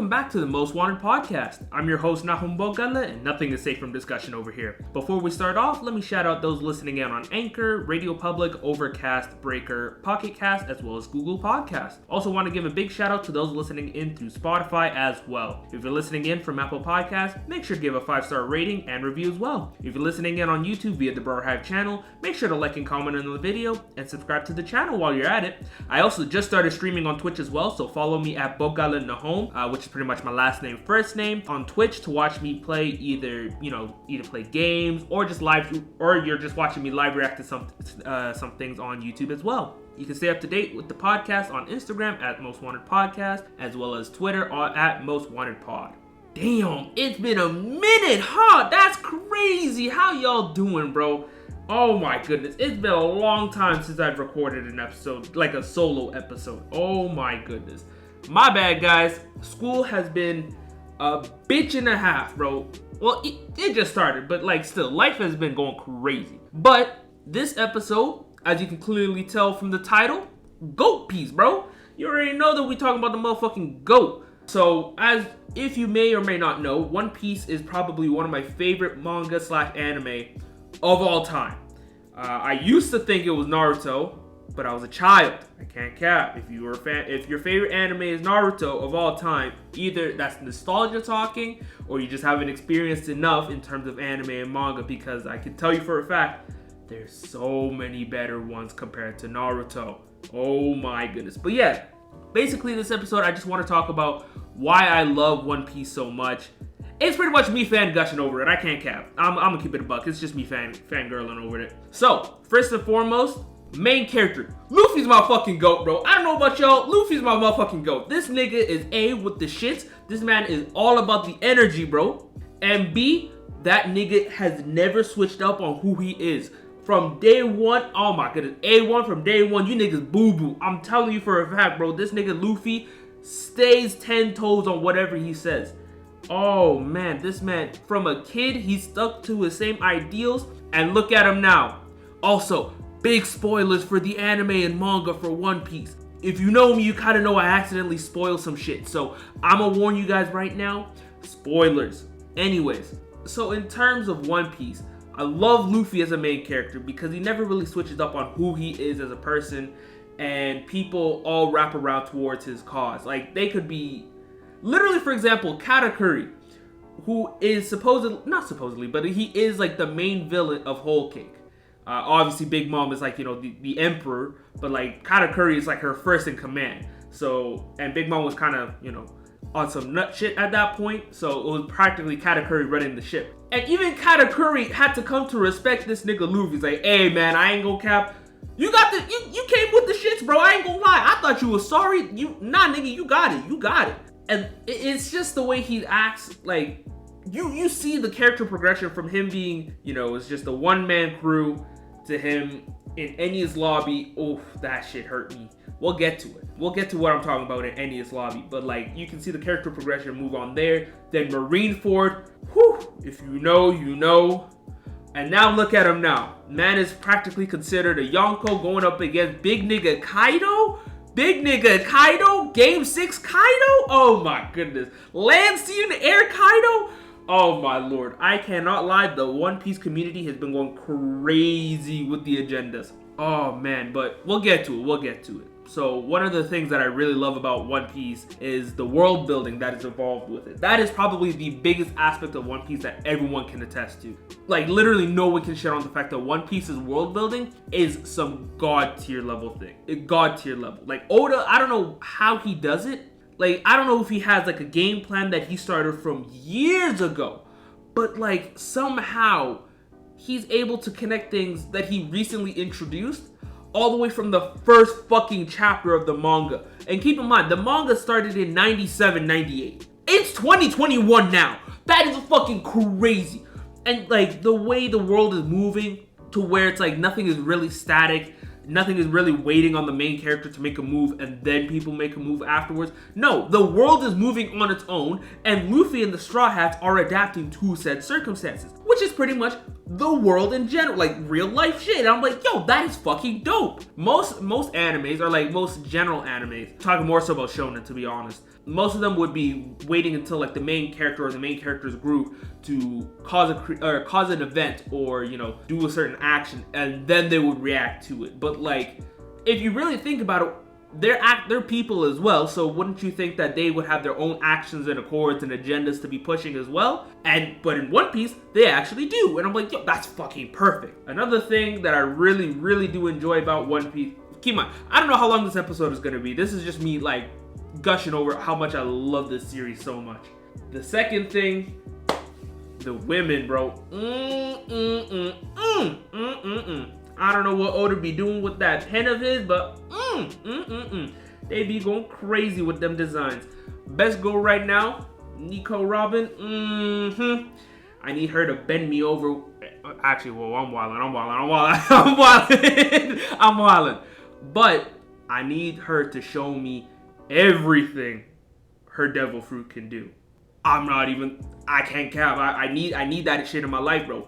welcome back to the Most Wanted Podcast. I'm your host Nahum Bogala, and nothing is safe from discussion over here. Before we start off, let me shout out those listening in on Anchor, Radio Public, Overcast, Breaker, Pocket Cast, as well as Google Podcast. Also want to give a big shout out to those listening in through Spotify as well. If you're listening in from Apple Podcasts, make sure to give a 5-star rating and review as well. If you're listening in on YouTube via the BrarHive channel, make sure to like and comment on the video and subscribe to the channel while you're at it. I also just started streaming on Twitch as well, so follow me at Bogala Nahum, which is pretty much my last name, first name, on Twitch to watch me play either play games or just you're just watching me live react to some things on YouTube as well. You can stay up to date with the podcast on Instagram at Most Wanted Podcast, as well as Twitter at Most Wanted Pod. Damn, it's been a minute, huh? That's crazy. How y'all doing, bro? Oh my goodness, it's been a long time since I've recorded an episode, like a solo episode. Oh my goodness. My bad, guys. School has been a bitch and a half, bro. Well, it just started, but like still, life has been going crazy. But this episode, as you can clearly tell from the title, GOAT piece, bro. You already know that we talking about the motherfucking GOAT. So, as if you may or may not know, One Piece is probably one of my favorite manga / anime of all time. I used to think it was Naruto, but I was a child. I can't cap. If your favorite anime is Naruto of all time, either that's nostalgia talking, or you just haven't experienced enough in terms of anime and manga, because I can tell you for a fact, there's so many better ones compared to Naruto. Oh my goodness. But yeah, basically this episode, I just want to talk about why I love One Piece so much. It's pretty much me fan gushing over it. I can't cap. I'm gonna keep it a buck. It's just me fangirling over it. So, first and foremost, main character. Luffy's my fucking GOAT, bro. I don't know about y'all. Luffy's my motherfucking GOAT. This nigga is A with the shits. This man is all about the energy, bro. And B, that nigga has never switched up on who he is. From day one, oh my goodness. A1 from day one, you niggas boo-boo. I'm telling you for a fact, bro. This nigga Luffy stays 10 toes on whatever he says. Oh man, this man, from a kid, he stuck to his same ideals, and look at him now. Also, big spoilers for the anime and manga for One Piece. If you know me, you kind of know I accidentally spoiled some shit, so I'm gonna warn you guys right now, spoilers. Anyways, so in terms of One Piece, I love Luffy as a main character because he never really switches up on who he is as a person, and people all wrap around towards his cause. Like, they could be literally, for example, Katakuri, who is not supposedly, but he is like the main villain of Whole Cake. Obviously, Big Mom is like, the emperor, but like Katakuri is like her first in command. So, and Big Mom was kind of, on some nut shit at that point. So it was practically Katakuri running the ship. And even Katakuri had to come to respect this nigga Luffy. He's like, hey man, I ain't gonna cap. You came with the shits, bro. I ain't gonna lie. I thought you was sorry. Nah, nigga, you got it. And it's just the way he acts, like, you see the character progression from him being, it's just a one-man crew to him in Enies lobby. Oof, that shit hurt me. We'll get to it. We'll get to what I'm talking about in Enies lobby. But, like, you can see the character progression move on there. Then Marineford, whew, if you know, you know. And now look at him now. Man is practically considered a Yonko going up against big nigga Kaido. Big nigga Kaido, Game 6 Kaido? Oh my goodness. Land, sea, and air Kaido? Oh my lord. I cannot lie, the One Piece community has been going crazy with the agendas. Oh man, but we'll get to it. So one of the things that I really love about One Piece is the world building that is involved with it. That is probably the biggest aspect of One Piece that everyone can attest to. Like, literally no one can shit on the fact that One Piece's world building is some god tier level thing. God tier level. Like, Oda, I don't know how he does it. Like, I don't know if he has like a game plan that he started from years ago. But like, somehow he's able to connect things that he recently introduced all the way from the first fucking chapter of the manga. And keep in mind, the manga started in 97, 98. It's 2021 now. That is fucking crazy. And like, the way the world is moving to where it's like nothing is really static, nothing is really waiting on the main character to make a move and then people make a move afterwards. No, the world is moving on its own, and Luffy and the Straw Hats are adapting to said circumstances, which is pretty much the world in general, like real life shit. And I'm like, yo, that is fucking dope. Most animes, or like most general animes, talking more so about shonen to be honest, most of them would be waiting until like the main character or the main character's group to cause an event or, you know, do a certain action, and then they would react to it. But like, if you really think about it, they're people as well, so wouldn't you think that they would have their own actions and accords and agendas to be pushing as well? But in One Piece, they actually do, and I'm like, yo, that's fucking perfect. Another thing that I really, really do enjoy about One Piece, keep in mind, I don't know how long this episode is gonna be. This is just me like gushing over how much I love this series so much. The second thing, the women, bro. I don't know what Oda be doing with that pen of his, but they be going crazy with them designs. Best girl right now, Nico Robin. I need her to bend me over. Actually, well, I'm wildin'. But I need her to show me everything her devil fruit can do. I can't cap. I need that shit in my life, bro.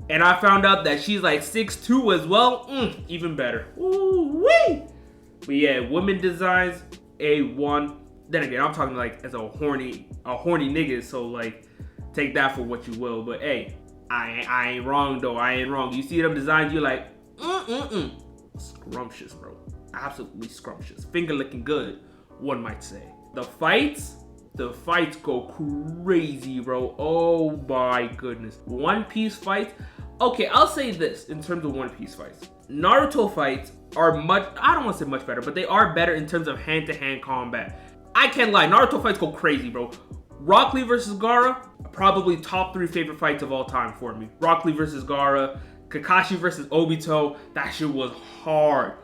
And I found out that she's like 6'2" as well. Even better. Ooh-wee! But yeah, women designs, A1. Then again, I'm talking like as a horny nigga, so like take that for what you will. But hey, I ain't wrong though. I ain't wrong. You see them designs, you're like, scrumptious, bro. Absolutely scrumptious. Finger licking good, one might say. The fights go crazy, bro. Oh my goodness. One Piece fights. Okay, I'll say this in terms of One Piece fights. Naruto fights are I don't want to say much better, but they are better in terms of hand-to-hand combat. I can't lie, Naruto fights go crazy, bro. Rock Lee versus Gaara, probably top 3 favorite fights of all time for me. Rock Lee versus Gaara, Kakashi versus Obito, that shit was hard.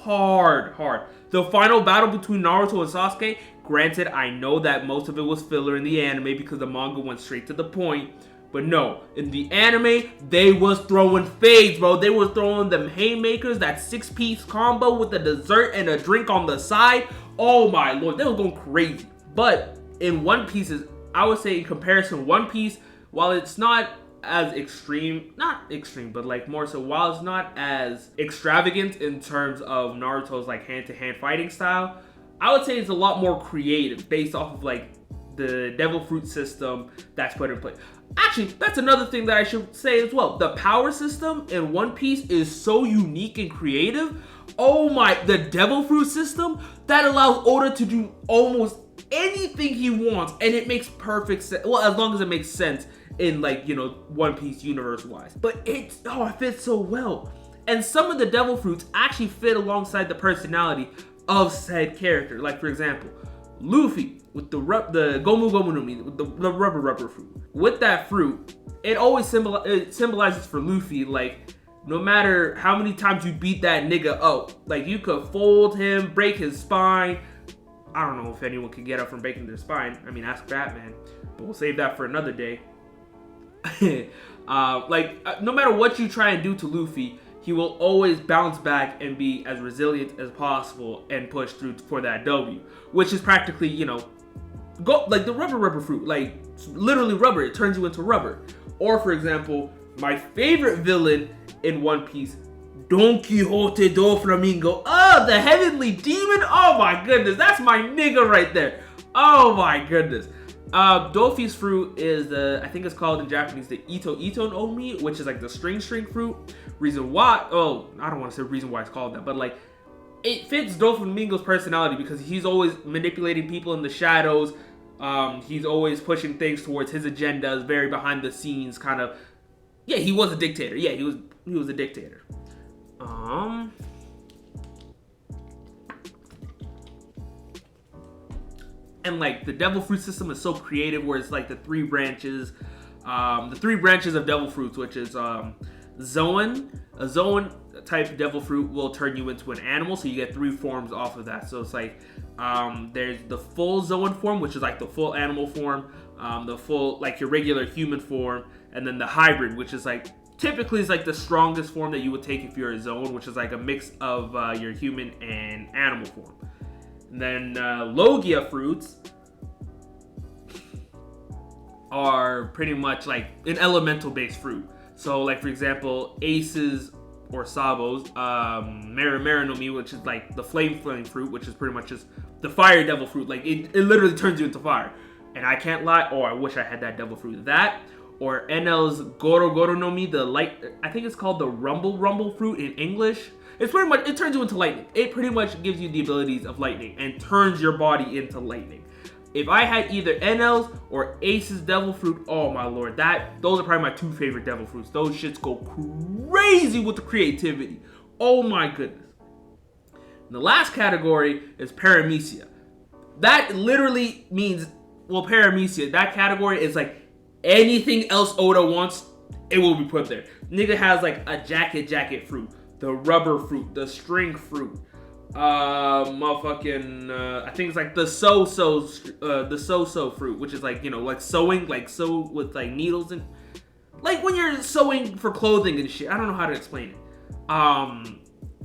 The final battle between Naruto and Sasuke, granted, I know that most of it was filler in the anime because the manga went straight to the point. But no, in the anime, they was throwing fades, bro. They was throwing them haymakers, that 6-piece combo with a dessert and a drink on the side. Oh my lord, they was going crazy. But in One Piece, I would say in comparison, One Piece, while it's not as not extreme, but like more so, while it's not as extravagant in terms of Naruto's like hand-to-hand fighting style, I would say it's a lot more creative based off of like the devil fruit system that's put in place. Actually, that's another thing that I should say as well. The power system in One Piece is so unique and creative. Oh my, the devil fruit system that allows Oda to do almost anything he wants, and it makes perfect sense. Well, as long as it makes sense in like, you know, One Piece universe wise. But it fits so well. And some of the devil fruits actually fit alongside the personality of said character. Like for example, Luffy with the Gomu Gomu no Mi, with the rubber fruit. With that fruit, it always symbolizes for Luffy, like, no matter how many times you beat that nigga up, like you could fold him, break his spine. I don't know if anyone can get up from breaking their spine. I mean, ask Batman, but we'll save that for another day. No matter what you try and do to Luffy, he will always bounce back and be as resilient as possible and push through for that W, which is practically, you know, like the rubber fruit, like literally rubber. It turns you into rubber. Or for example, my favorite villain in One Piece, Don Quixote do Flamingo. Oh, the heavenly demon. Oh my goodness, that's my nigga right there. Oh my goodness. Dofi's fruit is I think it's called in Japanese the Ito no Mi, which is like the string fruit. Reason why, I don't want to say reason why it's called that, but like it fits Doflamingo's personality because he's always manipulating people in the shadows. He's always pushing things towards his agendas, very behind the scenes kind of. Yeah, he was a dictator. Yeah, he was a dictator. And like the devil fruit system is so creative, where it's like the 3 branches of devil fruits, which is Zoan. A Zoan type devil fruit will turn you into an animal, so you get 3 forms off of that. So it's like there's the full Zoan form, which is like the full animal form, the full like your regular human form, and then the hybrid, which is like typically is like the strongest form that you would take if you're a Zoan, which is like a mix of your human and animal form. And then Logia fruits are pretty much like an elemental based fruit. So like for example, Aces or Sabos, Mera no Mi, which is like the flame fruit, which is pretty much just the fire devil fruit. Like it literally turns you into fire. And I can't lie. Oh, I wish I had that devil fruit. That or NL's Goro Goro no Mi, the light. I think it's called the Rumble fruit in English. It's pretty much, it turns you into lightning. It pretty much gives you the abilities of lightning and turns your body into lightning. If I had either NL's or Ace's devil fruit, oh my lord, those are probably my 2 favorite devil fruits. Those shits go crazy with the creativity. Oh my goodness. And the last category is paramecia. That literally means, well, paramecia, that category is like anything else Oda wants, it will be put there. Nigga has like a jacket fruit, the rubber fruit, the string fruit, motherfucking, I think it's like the so-so fruit, which is like, you know, like sewing, like sew with like needles and, like when you're sewing for clothing and shit. I don't know how to explain it.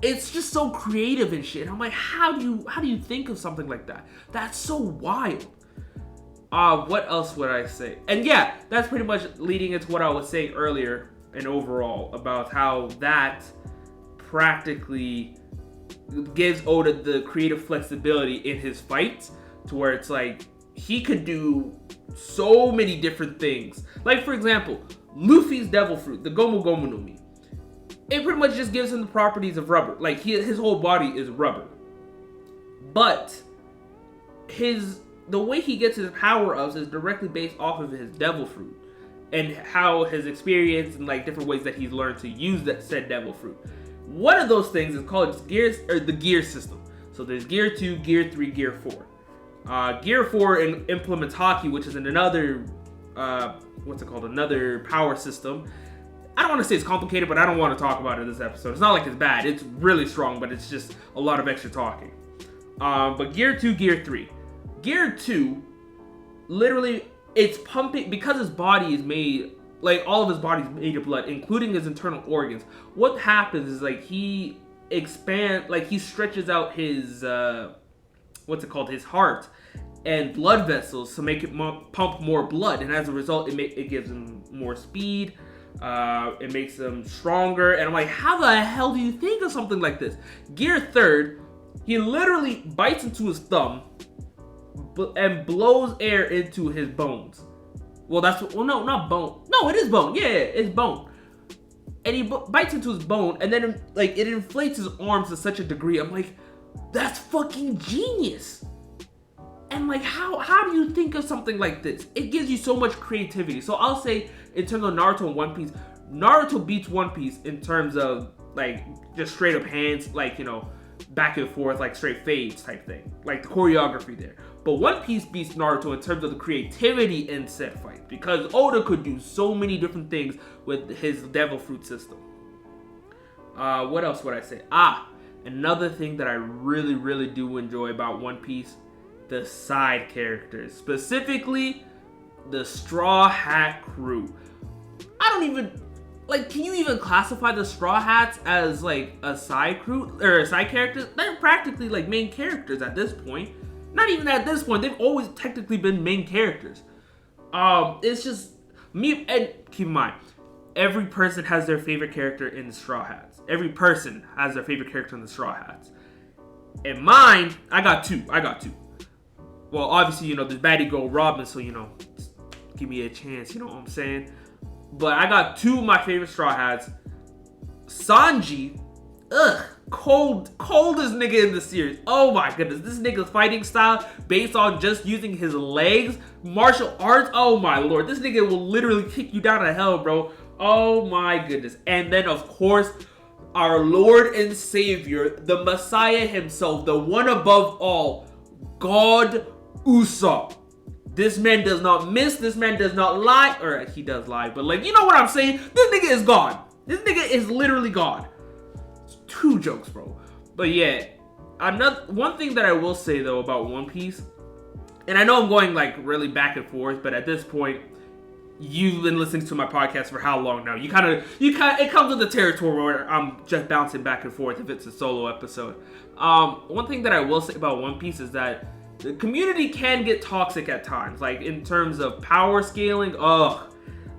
It's just so creative and shit. I'm like, how do you think of something like that? That's so wild. What else would I say? And yeah, that's pretty much leading into what I was saying earlier and overall about how that practically gives Oda the creative flexibility in his fights to where it's like he could do so many different things. Like for example, Luffy's devil fruit, the Gomu Gomu no Mi. It pretty much just gives him the properties of rubber. Like his whole body is rubber. But the way he gets his power-ups is directly based off of his devil fruit and how his experience and like different ways that he's learned to use that said devil fruit. One of those things is called the gear system. So there's Gear 2, Gear 3, Gear 4. Gear 4 implements Haki, which is another, another power system. I don't want to say it's complicated, but I don't want to talk about it in this episode. It's not like it's bad. It's really strong, but it's just a lot of extra talking. But Gear 2, Gear 3. Gear 2, literally, it's pumping, because his body is made, like all of his body is made of blood, including his internal organs. What happens is like he stretches out his, his heart and blood vessels to make it pump more blood. And as a result, it gives him more speed. It makes him stronger. And I'm like, how the hell do you think of something like this? Gear 3, he literally bites into his thumb and blows air into his bones. Well, no, not bone. No, it is bone. Yeah, it's bone. And he bites into his bone, and then like it inflates his arms to such a degree. I'm like, that's fucking genius. And like, how do you think of something like this? It gives you so much creativity. So I'll say, in terms of Naruto and One Piece, Naruto beats One Piece in terms of like just straight up hands, like, you know, back and forth, like straight fades type thing, like the choreography there. But One Piece beats Naruto in terms of the creativity in said fight, because Oda could do so many different things with his devil fruit system. What else would I say? Another thing that I really, really do enjoy about One Piece, the side characters, specifically the Straw Hat crew. I don't even, like, can you even classify the Straw Hats as like a side crew or a side character? They're practically like main characters at this point. Not even at this point, they've always technically been main characters. It's just me, and keep in mind, every person has their favorite character in the Straw Hats. Every person has their favorite character in the Straw Hats. In mine, I got two. Well, obviously, you know, there's Baddie Girl Robin, so, you know, give me a chance, you know what I'm saying? But I got 2 of my favorite Straw Hats. Sanji, coldest nigga in the series. Oh my goodness, this nigga's fighting style based on just using his legs, martial arts. Oh my lord, this nigga will literally kick you down to hell, bro. Oh my goodness. And then of course, our Lord and Savior, the Messiah himself, the one above all, God Usopp. This man does not miss, this man does not lie, or he does lie, but like, you know what I'm saying? This nigga is God. This nigga is literally God. 2 jokes, bro. But yeah, one thing that I will say though about One Piece, and I know I'm going like really back and forth, but at this point, you've been listening to my podcast for how long now? It comes with the territory where I'm just bouncing back and forth if it's a solo episode. One thing that I will say about One Piece is that the community can get toxic at times, like in terms of power scaling. Oh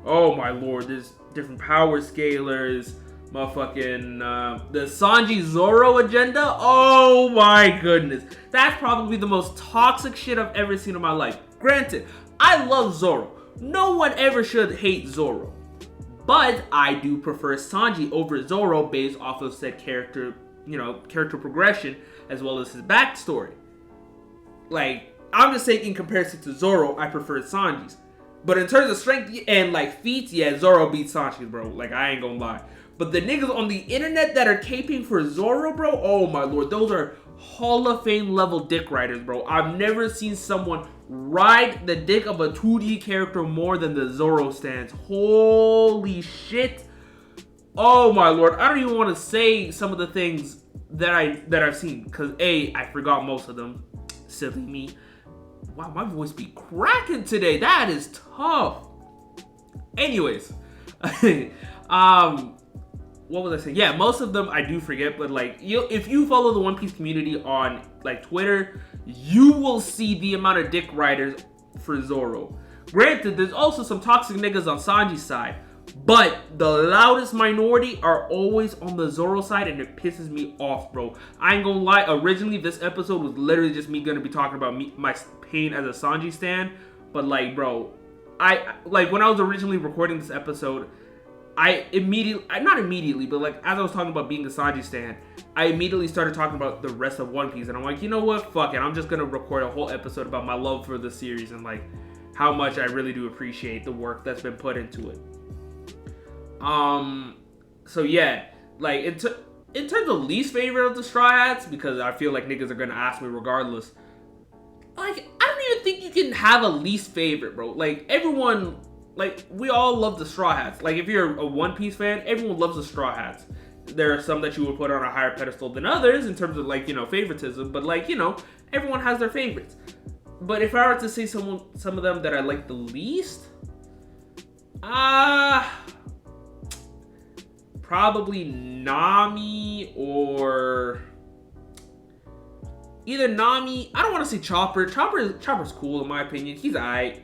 my lord, there's different power scalers. motherfucking the Sanji Zoro agenda. Oh my goodness, that's probably the most toxic shit I've ever seen in my life. Granted, I love Zoro. No one ever should hate Zoro, but I do prefer Sanji over Zoro based off of said character, character progression as well as his backstory. Like, I'm just saying in comparison to Zoro, I prefer Sanji's. But in terms of strength and like feats, yeah, Zoro beats Sanji, bro. Like, I ain't gonna lie. But the niggas on the internet that are caping for Zoro, bro, oh my lord, those are Hall of Fame level dick riders, bro. I've never seen someone ride the dick of a 2D character more than the Zoro stands. Holy shit. Oh my lord, I don't even want to say some of the things that I've seen, because I forgot most of them. Silly me. Wow, my voice be cracking today. That is tough. Anyways, what was I saying? Yeah, most of them I do forget, but like, if you follow the One Piece community on like Twitter, you will see the amount of dick riders for Zoro. Granted, there's also some toxic niggas on Sanji's side, but the loudest minority are always on the Zoro side, and it pisses me off, bro. I ain't gonna lie, originally this episode was literally just me gonna be talking about my pain as a Sanji stan, but like, bro, when I was originally recording this episode, not immediately, but like as I was talking about being a Sanji stan, I immediately started talking about the rest of One Piece, and I'm like, you know what, fuck it, I'm just gonna record a whole episode about my love for the series and like how much I really do appreciate the work that's been put into it. So yeah, like in terms of least favorite of the Straw Hats, because I feel like niggas are gonna ask me regardless. Like, I don't even think you can have a least favorite, bro. Like, everyone, like, we all love the Straw Hats. Like, if you're a One Piece fan, everyone loves the Straw Hats. There are some that you would put on a higher pedestal than others in terms of, like, favoritism. But, like, everyone has their favorites. But if I were to say some of them that I like the least, probably Nami or either Nami. I don't want to say Chopper. Chopper's cool in my opinion. He's alright.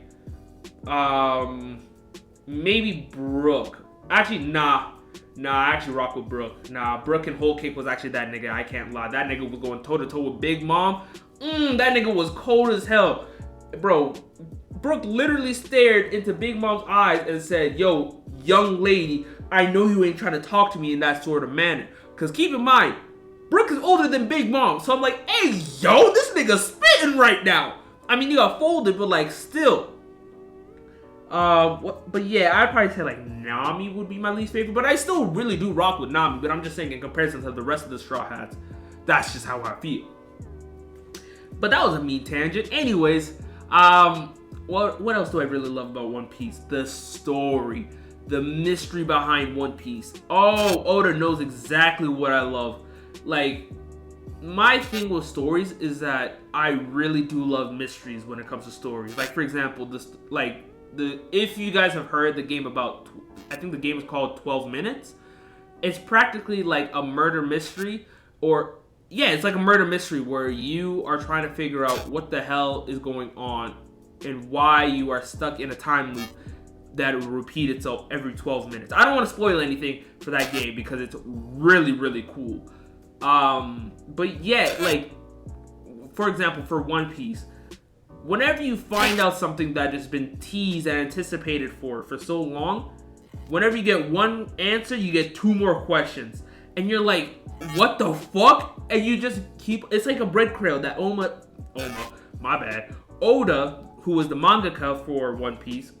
Maybe Brook. Actually, nah. I actually rock with Brook. Nah, Brook and Whole Cake was actually that nigga. I can't lie. That nigga was going toe to toe with Big Mom. That nigga was cold as hell, bro. Brook literally stared into Big Mom's eyes and said, "Yo, young lady, I know you ain't trying to talk to me in that sort of manner." Because keep in mind, Brook is older than Big Mom. So I'm like, hey, yo, this nigga's spitting right now. I mean, you got folded, but like, still. But yeah, I'd probably say like Nami would be my least favorite. But I still really do rock with Nami. But I'm just saying in comparison to the rest of the Straw Hats, that's just how I feel. But that was a mean tangent. Anyways, what else do I really love about One Piece? The story. The mystery behind One Piece. Oh, Oda knows exactly what I love. Like, my thing with stories is that I really do love mysteries when it comes to stories. Like, for example, if you guys have heard the game about, I think the game is called 12 Minutes. It's practically like a murder mystery, it's like a murder mystery where you are trying to figure out what the hell is going on and why you are stuck in a time loop that will repeat itself every 12 minutes. I don't want to spoil anything for that game because it's really, really cool. But yeah, like, for example, for One Piece, whenever you find out something that has been teased and anticipated for so long, whenever you get one answer, you get two more questions. And you're like, what the fuck? And you just it's like a bread trail that Oda, who was the mangaka for One Piece,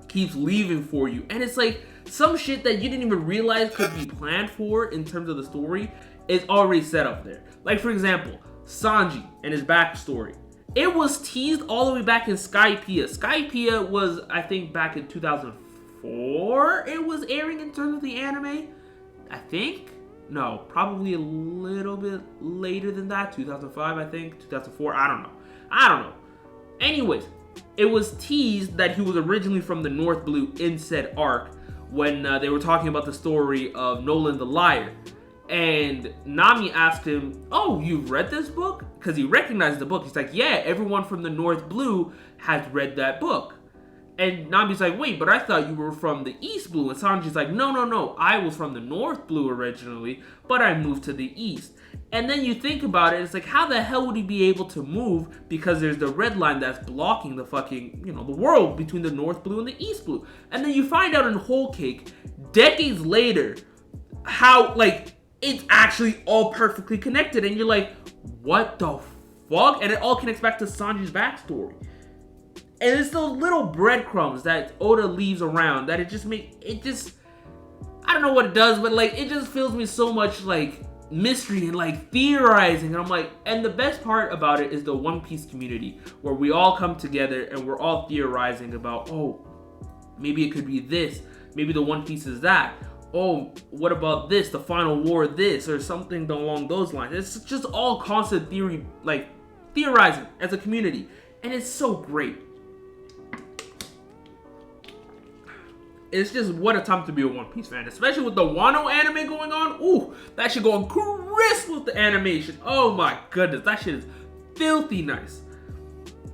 keeps leaving for you. And it's like some shit that you didn't even realize could be planned for in terms of the story is already set up there. Like, for example, Sanji and his backstory. It was teased all the way back in Skypiea. Skypiea was, I think, back in 2004 it was airing in terms of the anime. I think? No, probably a little bit later than that. 2005, I think. 2004, I don't know. Anyways, it was teased that he was originally from the North Blue in said arc when they were talking about the story of Nolan the Liar. And Nami asked him, "Oh, you've read this book?" Because he recognized the book. He's like, "Yeah, everyone from the North Blue has read that book." And Nami's like, wait, but I thought you were from the East Blue. And Sanji's like, no, I was from the North Blue originally, but I moved to the East. And then you think about it, it's like, how the hell would he be able to move? Because there's the red line that's blocking the fucking, the world between the North Blue and the East Blue. And then you find out in Whole Cake, decades later, how, like, it's actually all perfectly connected. And you're like, what the fuck? And it all connects back to Sanji's backstory. And it's those little breadcrumbs that Oda leaves around that I don't know what it does, but like, it just fills me so much like mystery and like theorizing. And I'm like, and the best part about it is the One Piece community where we all come together and we're all theorizing about, oh, maybe it could be this. Maybe the One Piece is that. Oh, what about this? The final war, this, or something along those lines. It's just all constant theory, like theorizing as a community. And it's so great. It's just what a time to be a One Piece fan, especially with the Wano anime going on. Ooh, that shit going crisp with the animation. Oh my goodness, that shit is filthy nice.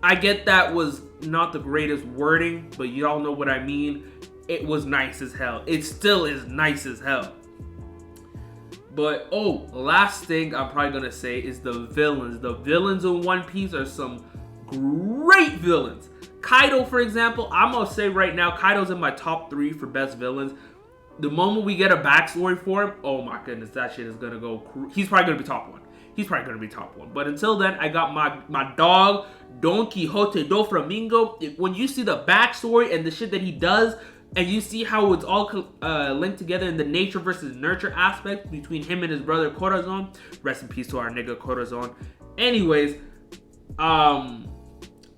I get that was not the greatest wording, but y'all know what I mean. It was nice as hell. It still is nice as hell. But last thing I'm probably gonna say is the villains. The villains in One Piece are some great villains. Kaido, for example, I'm gonna say right now, Kaido's in my top 3 for best villains. The moment we get a backstory for him, oh my goodness, that shit is gonna go. He's probably gonna be top 1. But until then, I got my dog, Don Quixote do Flamingo. When you see the backstory and the shit that he does, and you see how it's all linked together in the nature versus nurture aspect between him and his brother Corazon. Rest in peace to our nigga Corazon. Anyways,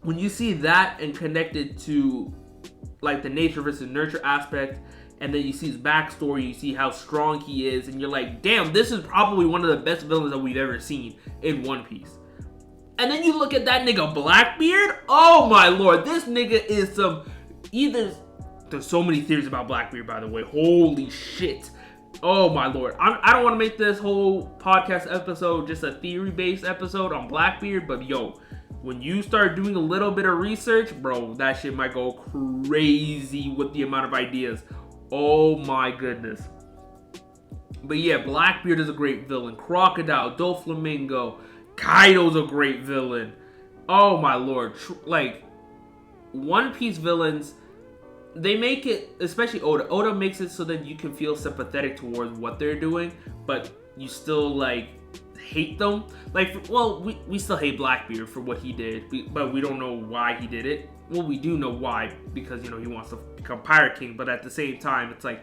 when you see that and connect it to like the nature versus nurture aspect, and then you see his backstory, you see how strong he is, and you're like, damn, this is probably one of the best villains that we've ever seen in One Piece. And then you look at that nigga Blackbeard. Oh my lord, this nigga is there's so many theories about Blackbeard, by the way. Holy shit. Oh my lord. I don't want to make this whole podcast episode just a theory-based episode on Blackbeard, but yo, when you start doing a little bit of research, bro, that shit might go crazy with the amount of ideas. Oh my goodness. But yeah, Blackbeard is a great villain. Crocodile, Doflamingo, Kaido's a great villain. Oh my lord. Like, One Piece villains, they make it, especially Oda. Oda makes it so that you can feel sympathetic towards what they're doing, but you still, like, hate them. Like, well, we still hate Blackbeard for what he did, but we don't know why he did it. Well, we do know why, because, he wants to become Pirate King, but at the same time, it's like,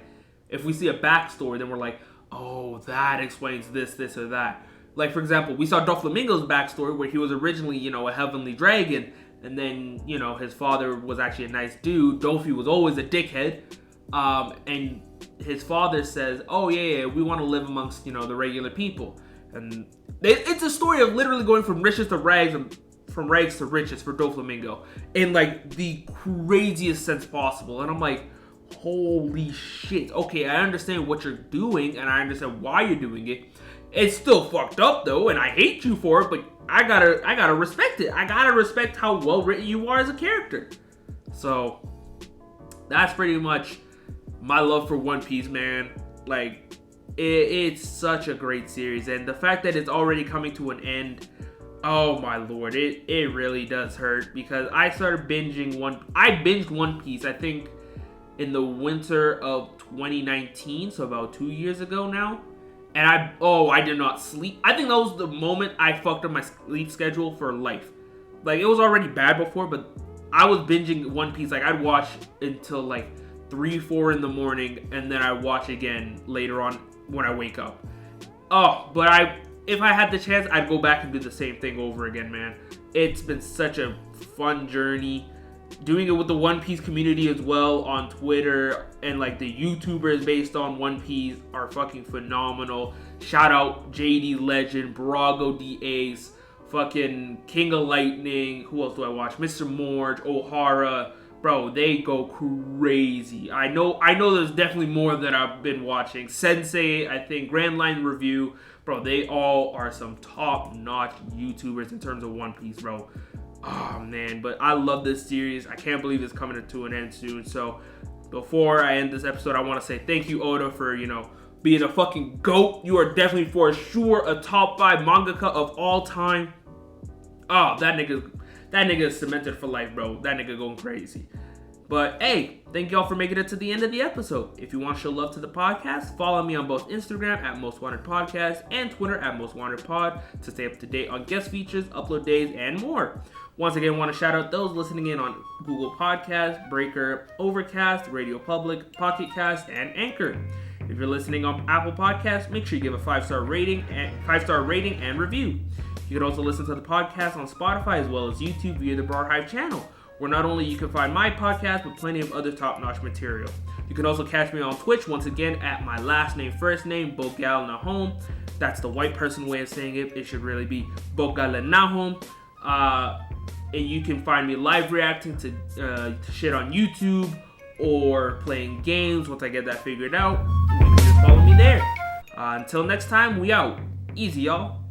if we see a backstory, then we're like, oh, that explains this, or that. Like, for example, we saw Doflamingo's backstory, where he was originally, a heavenly dragon, and then, his father was actually a nice dude. Dofi was always a dickhead, and his father says, oh, yeah, we want to live amongst, the regular people. And it's a story of literally going from riches to rags and from rags to riches for Doflamingo in like the craziest sense possible. And I'm like, holy shit. Okay, I understand what you're doing and I understand why you're doing it. It's still fucked up though, and I hate you for it, but I gotta respect it. I gotta respect how well written you are as a character. So that's pretty much my love for One Piece, man. Like, it's such a great series, and the fact that it's already coming to an end, oh my lord, it really does hurt, because I binged One Piece, I think, in the winter of 2019, so about 2 years ago now, and I did not sleep. I think that was the moment I fucked up my sleep schedule for life. Like, it was already bad before, but I was binging One Piece, like, I'd watch until, like, 3-4 in the morning, and then I watch again later on when I wake up. Oh, but if I had the chance, I'd go back and do the same thing over again, man. It's been such a fun journey. Doing it with the One Piece community as well on Twitter, and like the YouTubers based on One Piece are fucking phenomenal. Shout out JD Legend, Brago D Ace, fucking King of Lightning. Who else do I watch? Mr. Morge, O'Hara. Bro, they go crazy. I know there's definitely more that I've been watching. Sensei, I think, Grand Line Review. Bro, they all are some top-notch YouTubers in terms of One Piece, bro. Oh man, but I love this series. I can't believe it's coming to an end soon. So before I end this episode, I want to say thank you, Oda, for, being a fucking GOAT. You are definitely for sure a top 5 mangaka of all time. Oh, that nigga is cemented for life, bro. That nigga going crazy. But hey, thank y'all for making it to the end of the episode. If you want to show love to the podcast, follow me on both Instagram at Most Wanted Podcast and Twitter at Most Wanted Pod to stay up to date on guest features, upload days, and more. Once again, want to shout out those listening in on Google Podcast, Breaker, Overcast, Radio Public, Pocket Cast, and Anchor. If you're listening on Apple Podcasts, make sure you give a 5-star rating and review. You can also listen to the podcast on Spotify as well as YouTube via the BrarHive channel, where not only you can find my podcast, but plenty of other top-notch material. You can also catch me on Twitch, once again, at my last name, first name, Bogal Nahom. That's the white person way of saying it. It should really be Bogal Nahom. And you can find me live reacting to shit on YouTube or playing games once I get that figured out. You can just follow me there. Until next time, we out. Easy, y'all.